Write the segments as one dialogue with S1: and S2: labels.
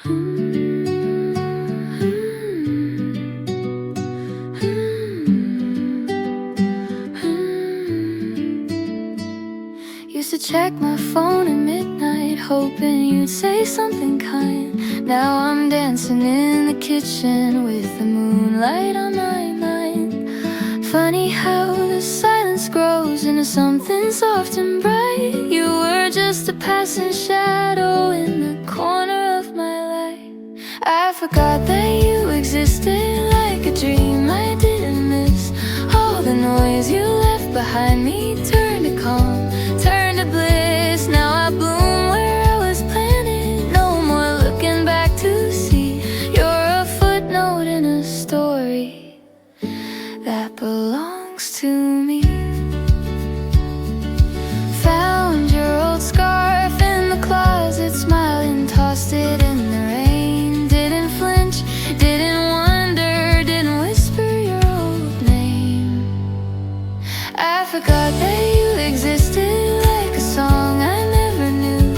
S1: Used to check my phone at midnight, hoping you'd say something kind. Now I'm dancing in the kitchen with the moonlight on my mind. Funny how the silence grows into something soft and bright. You were just a passing shadow in the corner of my life. I forgot that you existed, like a dream I didn't miss. All the noise you left behind me turned to calm, turned to bliss. Now I bloom where I was planted, no more looking back to see. You're a footnote in a story that belongs to me. Found your old scarf in the closet, smiling, tossed it in the rain. Didn't flinch, didn't wonder, didn't whisper your old name. I forgot that you existed, like a song I never knew.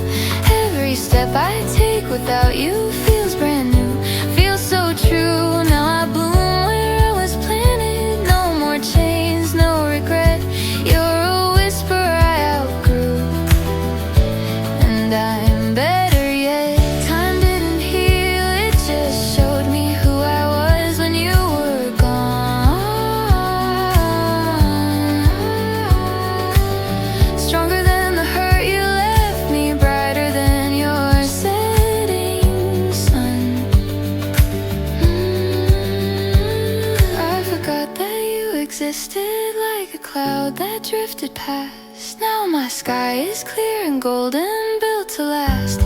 S1: Every step I take without you feels brand new, feels so true. Now I bloom where I was planted, no more chains, no regret. You're a whisper I outgrew, and I'm better yet. Time didn't heal, it just showed me who I was when you were gone. Stronger than the hurt you left me, brighter than your setting sun. I forgot that you existed, like a cloud that drifted past. Now my sky is clear and golden, built to last.